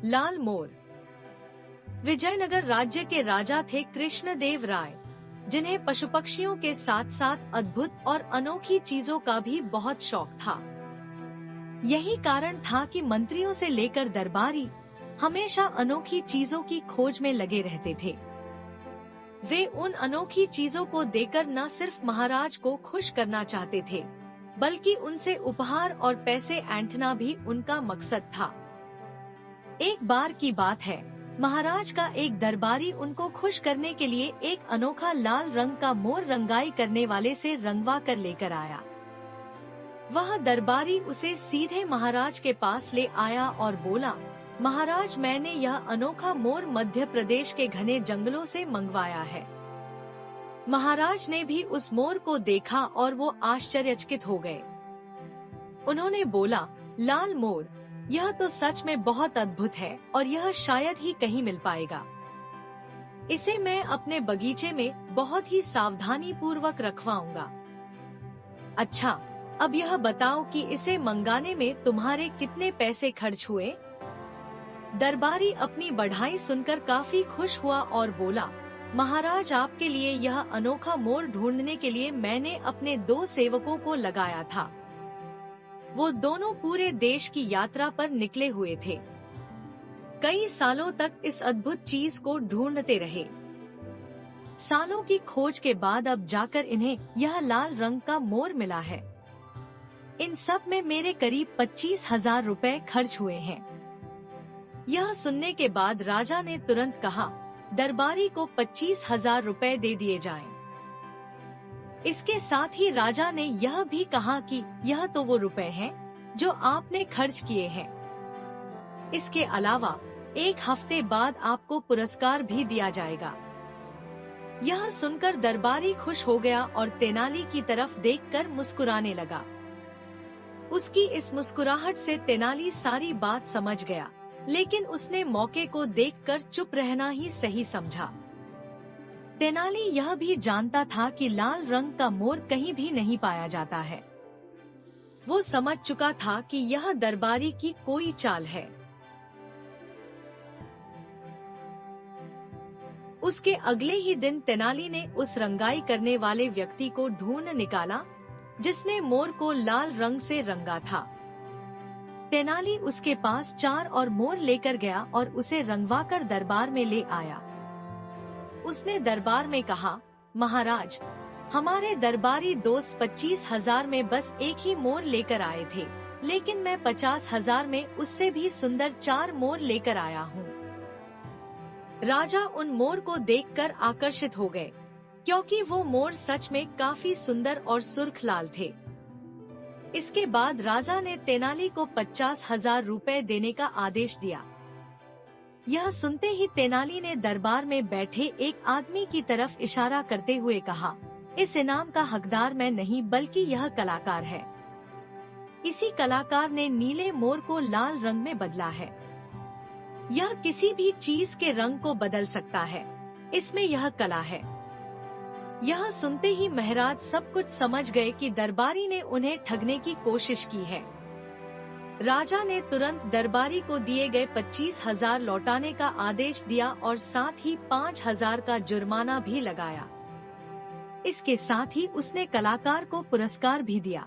लाल मोर। विजयनगर राज्य के राजा थे कृष्णदेव राय, जिन्हें पशु पक्षियों के साथ साथ अद्भुत और अनोखी चीजों का भी बहुत शौक था। यही कारण था कि मंत्रियों से लेकर दरबारी हमेशा अनोखी चीजों की खोज में लगे रहते थे। वे उन अनोखी चीजों को देकर न सिर्फ महाराज को खुश करना चाहते थे, बल्कि उनसे उपहार और पैसे ऐंठना भी उनका मकसद था। एक बार की बात है, महाराज का एक दरबारी उनको खुश करने के लिए एक अनोखा लाल रंग का मोर रंगाई करने वाले से रंगवा कर लेकर आया। वह दरबारी उसे सीधे महाराज के पास ले आया और बोला, महाराज, मैंने यह अनोखा मोर मध्य प्रदेश के घने जंगलों से मंगवाया है। महाराज ने भी उस मोर को देखा और वो आश्चर्यचकित हो गए। उन्होंने बोला, लाल मोर, यह तो सच में बहुत अद्भुत है और यह शायद ही कहीं मिल पाएगा। इसे मैं अपने बगीचे में बहुत ही सावधानी पूर्वक रखवाऊंगा। अच्छा, अब यह बताओ कि इसे मंगाने में तुम्हारे कितने पैसे खर्च हुए? दरबारी अपनी बढ़ाई सुनकर काफी खुश हुआ और बोला, महाराज, आपके लिए यह अनोखा मोर ढूंढने के लिए मैंने अपने 2 सेवकों को लगाया था। वो दोनों पूरे देश की यात्रा पर निकले हुए थे। कई सालों तक इस अद्भुत चीज को ढूंढते रहे। सालों की खोज के बाद अब जाकर इन्हें यह लाल रंग का मोर मिला है। इन सब में मेरे करीब 25,000 रुपए खर्च हुए हैं। यह सुनने के बाद राजा ने तुरंत कहा, दरबारी को 25,000 रुपए दे दिए जाएं। इसके साथ ही राजा ने यह भी कहा कि यह तो वो रुपए हैं जो आपने खर्च किए हैं। इसके अलावा 1 हफ्ते बाद आपको पुरस्कार भी दिया जाएगा। यह सुनकर दरबारी खुश हो गया और तेनाली की तरफ देखकर मुस्कुराने लगा। उसकी इस मुस्कुराहट से तेनाली सारी बात समझ गया, लेकिन उसने मौके को देखकर चुप रहना ही सही समझा। तेनाली यह भी जानता था कि लाल रंग का मोर कहीं भी नहीं पाया जाता है। वो समझ चुका था कि यह दरबारी की कोई चाल है। उसके अगले ही दिन तेनाली ने उस रंगाई करने वाले व्यक्ति को ढूंढ निकाला जिसने मोर को लाल रंग से रंगा था। तेनाली उसके पास 4 और मोर लेकर गया और उसे रंगवाकर दरबार में ले आया। उसने दरबार में कहा, महाराज, हमारे दरबारी दोस्त 25,000 में बस एक ही मोर लेकर आए थे, लेकिन मैं 50,000 में उससे भी सुंदर 4 मोर लेकर आया हूँ। राजा उन मोर को देखकर आकर्षित हो गए, क्योंकि वो मोर सच में काफी सुंदर और सुर्ख लाल थे। इसके बाद राजा ने तेनाली को 50,000 रुपए देने का आदेश दिया। यह सुनते ही तेनाली ने दरबार में बैठे एक आदमी की तरफ इशारा करते हुए कहा, इस इनाम का हकदार मैं नहीं बल्कि यह कलाकार है। इसी कलाकार ने नीले मोर को लाल रंग में बदला है। यह किसी भी चीज के रंग को बदल सकता है, इसमें यह कला है। यह सुनते ही महाराज सब कुछ समझ गए कि दरबारी ने उन्हें ठगने की कोशिश की है। राजा ने तुरंत दरबारी को दिए गए 25,000 लौटाने का आदेश दिया और साथ ही 5,000 का जुर्माना भी लगाया। इसके साथ ही उसने कलाकार को पुरस्कार भी दिया।